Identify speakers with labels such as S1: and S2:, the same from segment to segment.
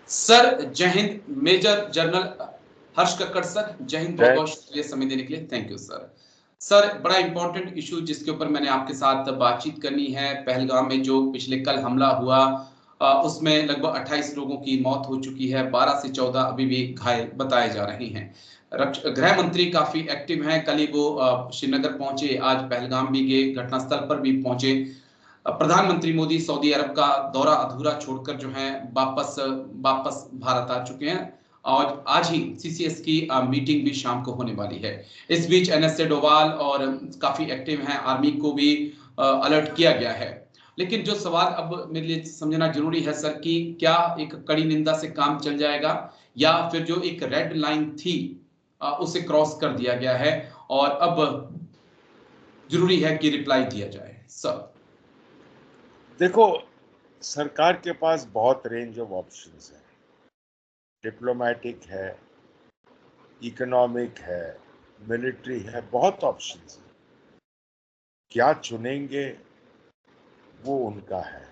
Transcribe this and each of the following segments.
S1: Sir जय Hind. Major general हर्ष Kakkar sir, जय हिंद। बहुत बहुत शुक्रिया समय देने के लिए, थैंक यू सर। सर बड़ा इंपॉर्टेंट इशू जिसके ऊपर मैंने आपके साथ बातचीत करनी है, पहलगाम में जो पिछले कल हमला हुआ, उसमें लगभग 28 लोगों की मौत हो चुकी है, 12 से 14 अभी भी घायल बताए जा रहे हैं। गृह मंत्री काफी एक्टिव हैं, कल ही वो श्रीनगर पहुंचे, आज पहलगाम भी गए, घटनास्थल पर भी पहुंचे। प्रधानमंत्री मोदी सऊदी अरब का दौरा अधूरा छोड़कर जो है वापस वापस भारत आ चुके हैं, और आज ही सीसीएस की मीटिंग भी शाम को होने वाली है। इस बीच एनएसए डोवाल और काफी एक्टिव हैं, आर्मी को भी अलर्ट किया गया है। लेकिन जो सवाल अब मेरे लिए समझना जरूरी है सर, कि क्या एक कड़ी निंदा से काम चल जाएगा, या फिर जो एक रेड लाइन थी उसे क्रॉस कर दिया गया है, और अब जरूरी है कि रिप्लाई दिया जाए सर।
S2: देखो, सरकार के पास बहुत रेंज ऑफ ऑप्शंस है। डिप्लोमेटिक है, इकोनॉमिक है, मिलिट्री है, बहुत ऑप्शंस है। क्या चुनेंगे वो उनका है,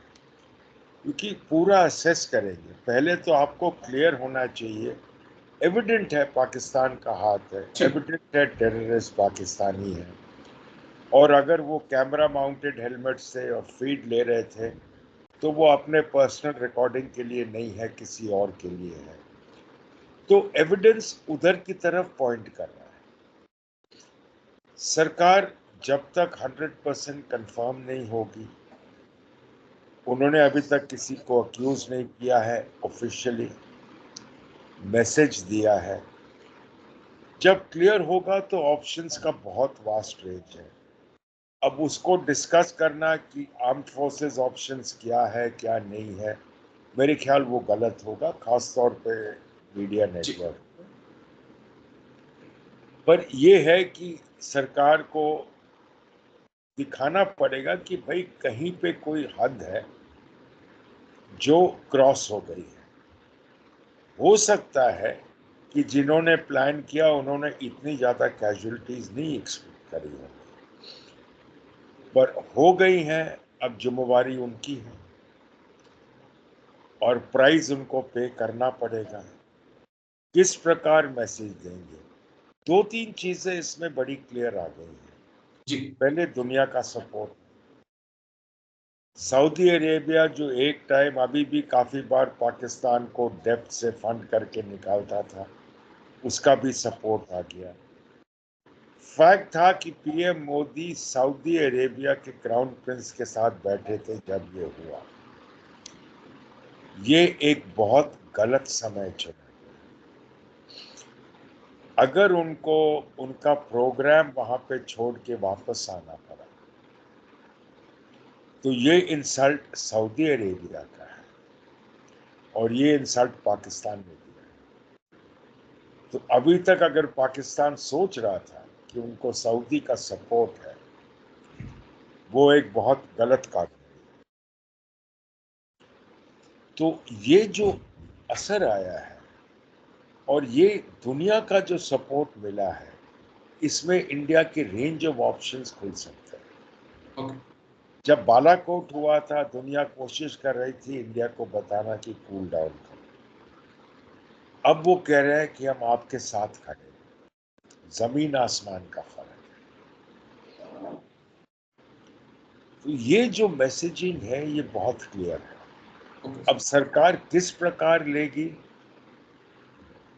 S2: क्योंकि पूरा असेस करेंगे। पहले तो आपको क्लियर होना चाहिए, एविडेंट है पाकिस्तान का हाथ है, एविडेंट है टेररिस्ट पाकिस्तानी है, और अगर वो कैमरा माउंटेड हेलमेट से और फीड ले रहे थे तो वो अपने पर्सनल रिकॉर्डिंग के लिए नहीं है, किसी और के लिए है। तो एविडेंस उधर की तरफ पॉइंट कर रहा है। सरकार जब तक 100% कंफर्म नहीं होगी, उन्होंने अभी तक किसी को अक्यूज नहीं किया है, ऑफिशियली मैसेज दिया है। जब क्लियर होगा तो ऑप्शंस का बहुत वास्ट रेंज है। अब उसको डिस्कस करना कि आर्म्ड फोर्सेस ऑप्शंस क्या है क्या नहीं है, मेरे ख्याल वो गलत होगा, खास तौर पे मीडिया नेटवर्क। पर ये है कि सरकार को दिखाना पड़ेगा कि भाई कहीं पे कोई हद है जो क्रॉस हो गई है। हो सकता है कि जिन्होंने प्लान किया उन्होंने इतनी ज़्यादा कैजुअलिटीज नहीं एक्सपेक्ट करी होंगी, पर हो गई हैं। अब जिम्मेवारी उनकी है और प्राइस उनको पे करना पड़ेगा। किस प्रकार मैसेज देंगे, दो तीन चीजें इसमें बड़ी क्लियर आ गई हैं।
S1: जी
S2: पहले दुनिया का सपोर्ट, सऊदी अरेबिया जो एक टाइम अभी भी काफी बार पाकिस्तान को डेप्थ से फंड करके निकालता था, उसका भी सपोर्ट आ गया। फैक्ट था कि पीएम मोदी सऊदी अरेबिया के क्राउन प्रिंस के साथ बैठे थे जब ये हुआ। ये एक बहुत गलत समय चुना। अगर उनको उनका प्रोग्राम वहां पे छोड़ के वापस आना पड़ा तो ये इंसल्ट सऊदी अरेबिया का है और ये इंसल्ट पाकिस्तान में दिया है। तो अभी तक अगर पाकिस्तान सोच रहा था कि उनको सऊदी का सपोर्ट है, वो एक बहुत गलत काम है। तो ये जो असर आया है और ये दुनिया का जो सपोर्ट मिला है, इसमें इंडिया के रेंज ऑफ ऑप्शंस खुल सकते हैं।
S1: ओके।
S2: जब बालाकोट हुआ था, दुनिया कोशिश कर रही थी इंडिया को बताना कि कूल डाउन करो। अब वो कह रहे हैं कि हम आपके साथ खड़े हैं। जमीन आसमान का फर्क है। तो ये जो मैसेजिंग है ये बहुत क्लियर है। अब सरकार किस प्रकार लेगी,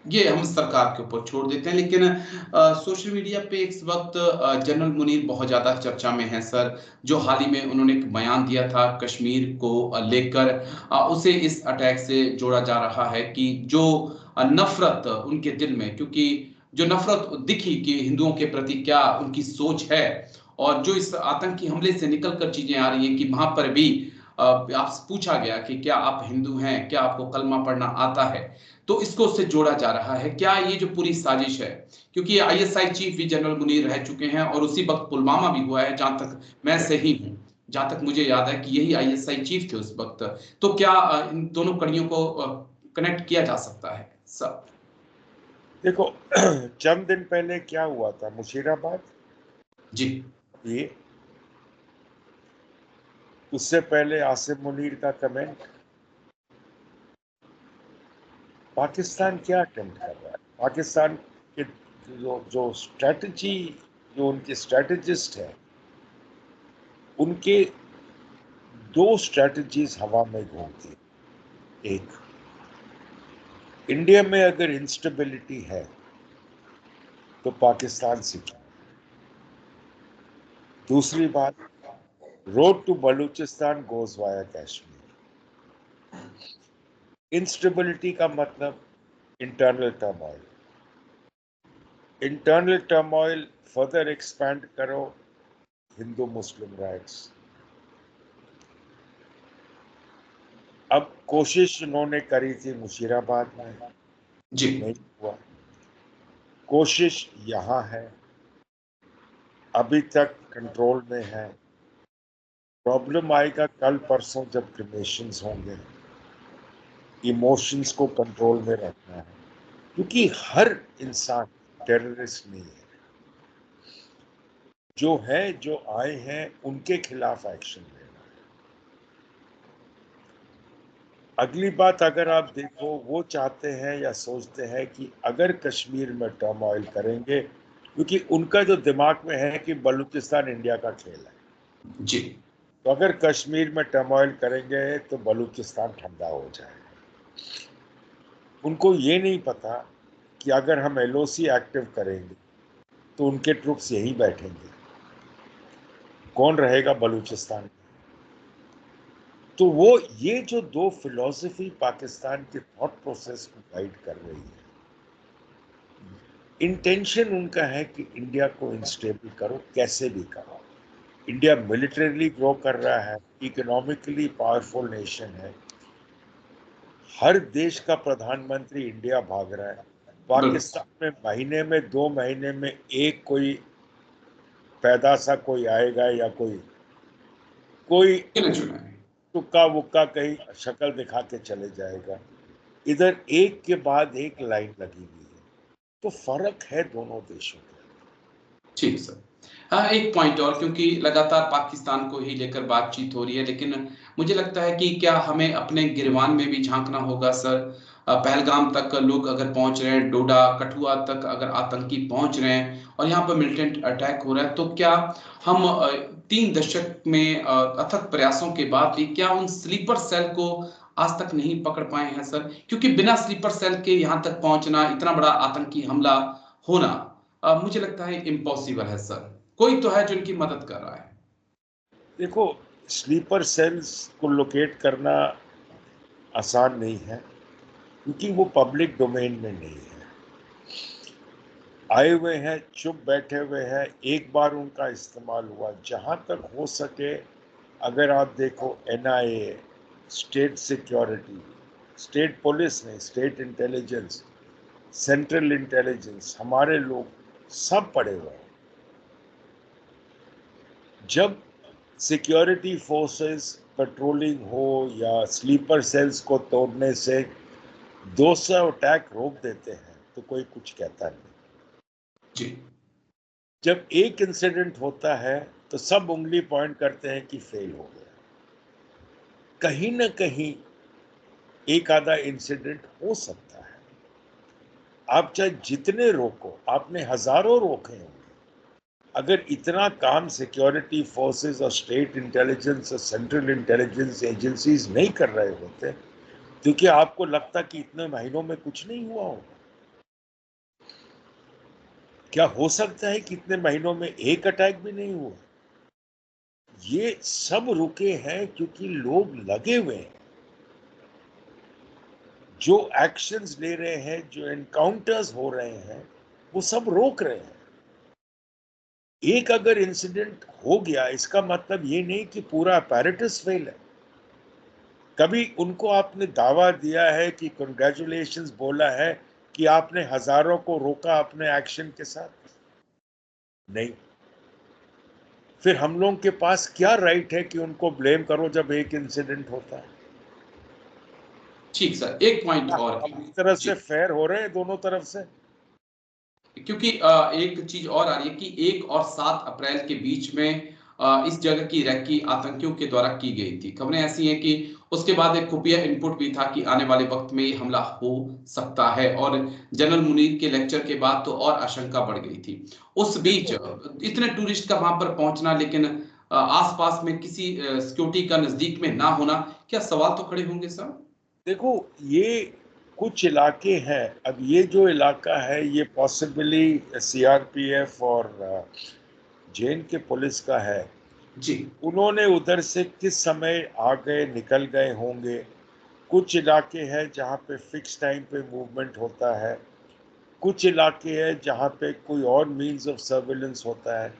S1: ये हम सरकार के ऊपर छोड़ देते हैं, लेकिन सोशल मीडिया पे इस वक्त जनरल मुनीर बहुत ज्यादा चर्चा में है सर। जो हाल ही में उन्होंने एक बयान दिया था कश्मीर को लेकर, उसे इस अटैक से जोड़ा जा रहा है कि जो नफरत उनके दिल में, क्योंकि जो नफरत दिखी कि हिंदुओं के प्रति क्या उनकी सोच है, और जो इस आतंकी हमले से निकल कर चीजें आ रही हैं कि वहां पर भी आपसे पूछा गया कि क्या आप हिंदू हैं, क्या आपको कलमा पढ़ना आता है, तो इसको उससे जोड़ा जा रहा है। क्या ये जो पूरी साजिश है, क्योंकि आईएसआई चीफ भी जनरल मुनीर रह चुके हैं, और उसी वक्त पुलवामा भी हुआ है, जहां तक मैं सही हूं, जहां तक मुझे याद है कि यही आईएसआई चीफ थे उस वक्त। तो क्या इन दोनों कड़ियों को कनेक्ट किया जा सकता है सब?
S2: देखो चंद दिन पहले क्या हुआ था मुशीराबाद,
S1: जी
S2: ये उससे पहले आसिम मुनीर का कमेंट, पाकिस्तान क्या अटेम्प्ट कर रहा है? पाकिस्तान के जो स्ट्रेटजी, जो उनके स्ट्रेटजिस्ट है, उनके दो स्ट्रेटजीज हवा में घूमती है। एक, इंडिया में अगर इंस्टेबिलिटी है तो पाकिस्तान सीखे। दूसरी बात, road to Balochistan goes via Kashmir. Instability का मतलब internal turmoil, internal turmoil further expand करो, हिंदू मुस्लिम राइट्स। अब कोशिश उन्होंने करी थी मुशीराबाद में,
S1: जी,
S2: नहीं हुआ। कोशिश यहां है, अभी तक कंट्रोल में है। प्रॉब्लम आएगा कल परसों जब क्रिमेशंस होंगे। इमोशंस को कंट्रोल में रखना है, क्योंकि हर इंसान टेररिस्ट नहीं है। जो है, जो आए हैं, उनके खिलाफ एक्शन लेना है। अगली बात, अगर आप देखो, वो चाहते हैं या सोचते हैं कि अगर कश्मीर में टर्मोइल करेंगे, क्योंकि उनका जो दिमाग में है कि बलूचिस्तान इंडिया का खेल है,
S1: जी,
S2: तो अगर कश्मीर में टर्मोइल करेंगे तो बलूचिस्तान ठंडा हो जाएगा। उनको ये नहीं पता कि अगर हम एलओसी एक्टिव करेंगे तो उनके ट्रुप्स यहीं बैठेंगे, कौन रहेगा बलूचिस्तान में? तो वो ये जो दो फिलॉसफी पाकिस्तान के थॉट प्रोसेस को गाइड कर रही है, इंटेंशन उनका है कि इंडिया को इंस्टेबल करो, कैसे भी करो। इंडिया मिलिटरीली ग्रो कर रहा है, इकोनॉमिकली पावरफुल नेशन है, हर देश का प्रधानमंत्री इंडिया भाग रहा है। पाकिस्तान में महीने में 2 महीने में एक कोई पैदा सा कोई आएगा या कोई
S1: चुना है।
S2: तुक्का वुक्का कहीं शक्ल दिखा के चले जाएगा। इधर एक के बाद एक लाइन लगी हुई है, तो फर्क है दोनों देशों के।
S1: ठीक सर। हाँ, एक पॉइंट और, क्योंकि लगातार पाकिस्तान को ही लेकर बातचीत हो रही है, लेकिन मुझे लगता है कि क्या हमें अपने गिरवान में भी झांकना होगा सर। पहलगाम तक लोग अगर पहुंच रहे हैं, डोडा कठुआ तक अगर आतंकी पहुंच रहे हैं और यहाँ पर मिलिटेंट अटैक हो रहा है, तो क्या हम 3 दशक में अथक प्रयासों के बाद भी क्या उन स्लीपर सेल को आज तक नहीं पकड़ पाए हैं सर? क्योंकि बिना स्लीपर सेल के यहाँ तक पहुंचना, इतना बड़ा आतंकी हमला होना, मुझे लगता है इम्पॉसिबल है सर। कोई तो है जो इनकी मदद कर रहा है।
S2: देखो, स्लीपर सेल्स को लोकेट करना आसान नहीं है, क्योंकि वो पब्लिक डोमेन में नहीं है। आए हुए हैं, चुप बैठे हुए हैं, एक बार उनका इस्तेमाल हुआ। जहां तक हो सके, अगर आप देखो, NIA, state security, state police नहीं, स्टेट इंटेलिजेंस, सेंट्रल इंटेलिजेंस, हमारे लोग सब पड़े हुए हैं। जब सिक्योरिटी फोर्सेस पेट्रोलिंग हो या स्लीपर सेल्स को तोड़ने से 200 अटैक रोक देते हैं तो कोई कुछ कहता नहीं।
S1: जी,
S2: जब एक इंसिडेंट होता है तो सब उंगली पॉइंट करते हैं कि फेल हो गया। कहीं ना कहीं एक आधा इंसिडेंट हो सकता है। आप चाहे जितने रोको, आपने हजारों रोके होंगे, अगर इतना काम सिक्योरिटी फोर्सेस और स्टेट इंटेलिजेंस और सेंट्रल इंटेलिजेंस एजेंसीज नहीं कर रहे होते, क्योंकि आपको लगता कि इतने महीनों में कुछ नहीं हुआ होगा। क्या हो सकता है कि इतने महीनों में एक अटैक भी नहीं हुआ? ये सब रुके हैं क्योंकि लोग लगे हुए हैं। जो एक्शंस ले रहे हैं, जो एनकाउंटर्स हो रहे हैं, वो सब रोक रहे हैं। एक अगर इंसिडेंट हो गया, इसका मतलब ये नहीं कि पूरा अपैरेटस फेल है। कभी उनको आपने दावा दिया है कि कंग्रेचुलेशंस बोला है कि आपने हजारों को रोका अपने एक्शन के साथ? नहीं। फिर हम लोगों के पास क्या राइट है कि उनको ब्लेम करो जब एक इंसिडेंट होता है?
S1: ठीक सर, एक पॉइंट और
S2: हम इस तरह
S1: जी,
S2: से फेयर हो रहे हैं दोनों तरफ से।
S1: क्योंकि एक चीज और आ रही है कि 1 और 7 अप्रैल के बीच में इस जगह की रैकी आतंकियों के द्वारा की गई थी। खबरें ऐसी हैं कि उसके बाद एक खुफिया इनपुट भी था कि आने वाले वक्त में ये हमला हो सकता है, और जनरल मुनीर के लेक्चर के बाद तो और आशंका बढ़ गई थी। उस बीच इतने टूरिस्ट का वहां पर पहुंचना, लेकिन आसपास में किसी सिक्योरिटी का नजदीक में ना होना, क्या सवाल तो खड़े होंगे सर?
S2: देखो, ये कुछ इलाके हैं, अब ये जो इलाका है ये पॉसिबली सीआरपीएफ और जे.एन.के पुलिस का है
S1: जी।
S2: उन्होंने उधर से किस समय आ गए निकल गए होंगे। कुछ इलाके हैं जहाँ पे फिक्स टाइम पे मूवमेंट होता है, कुछ इलाके हैं जहाँ पे कोई और मीन्स ऑफ सर्विलेंस होता है।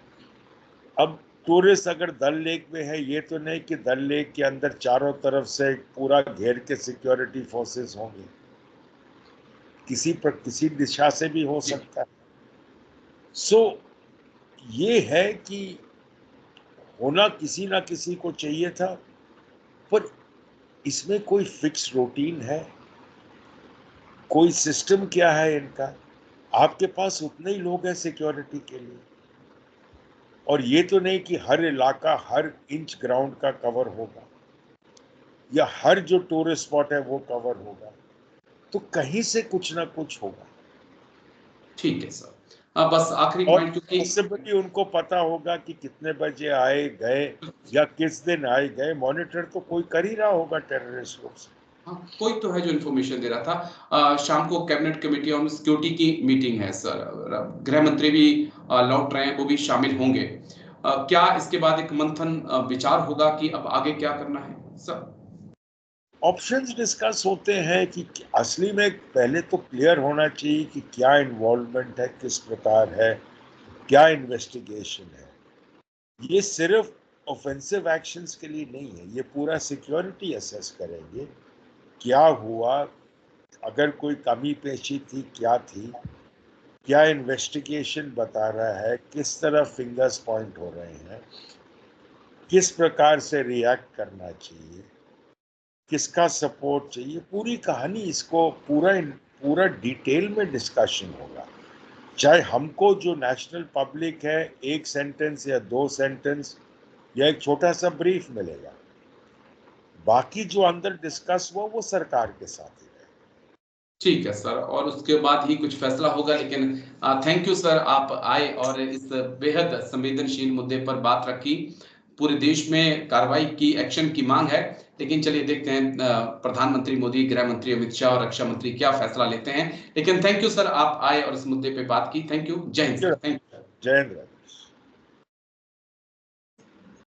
S2: अब टूरिस्ट अगर डल लेक में है, ये तो नहीं कि डल लेक के अंदर चारों तरफ से पूरा घेर के सिक्योरिटी फोर्सेस होंगी, किसी दिशा से भी हो सकता है। सो ये है कि होना किसी ना किसी को चाहिए था, पर इसमें कोई फिक्स रूटीन है, कोई सिस्टम क्या है इनका? आपके पास उतने ही लोग हैं सिक्योरिटी के लिए, और ये तो नहीं कि हर इलाका हर इंच ग्राउंड का कवर होगा या हर जो टूरिस्ट स्पॉट है वो कवर होगा, तो कहीं से कुछ ना कुछ होगा।
S1: ठीक है सर। बस आखिरी
S2: और
S1: पॉइंट, क्योंकि
S2: पॉसिबली उनको पता होगा कि कितने बजे आए गए या किस दिन आए गए। मॉनिटर तो कोई कर ही रहा होगा टेररिस्ट लोग से।
S1: हाँ, कोई तो है जो इन्फॉर्मेशन दे रहा था। शाम को कैबिनेट कमेटी ऑन सिक्योरिटी की मीटिंग है सर, गृह मंत्री भी लौट रहे हैं, वो भी शामिल होंगे। क्या इसके बाद एक मंथन विचार होगा कि अब आगे क्या करना है सर?
S2: ऑप्शंस डिस्कस होते हैं कि असली में पहले तो क्लियर होना चाहिए कि क्या इन्वॉल्वमेंट है, किस प्रकार है, क्या इन्वेस्टिगेशन है। ये सिर्फ ऑफेंसिव एक्शंस के लिए नहीं है, ये पूरा सिक्योरिटी असेस करेंगे क्या हुआ, अगर कोई कमी पेशी थी क्या थी, क्या इन्वेस्टिगेशन बता रहा है, किस तरह फिंगर्स पॉइंट हो रहे हैं, किस प्रकार से रिएक्ट करना चाहिए, किसका सपोर्ट चाहिए, पूरी कहानी इसको पूरा डिटेल में डिस्कशन होगा। चाहे हमको जो नेशनल पब्लिक है एक सेंटेंस या 2 सेंटेंस या एक छोटा सा ब्रीफ मिलेगा, बाकी जो अंदर डिस्कस हुआ वो सरकार के साथ ही है।
S1: ठीक है सर, और उसके बाद ही कुछ फैसला होगा। लेकिन थैंक यू सर, आप आए और इस बेहद संवेदनशील मुद्दे पर बात रखी। पूरे देश में कार्रवाई की, एक्शन की मांग है, लेकिन चलिए देखते हैं प्रधानमंत्री मोदी, गृह मंत्री अमित शाह और रक्षा मंत्री क्या फैसला लेते हैं। लेकिन थैंक यू सर, आप आए और इस मुद्दे पे बात की। Thank you. जय हिंद सर। Thank you.
S2: जय हिंद।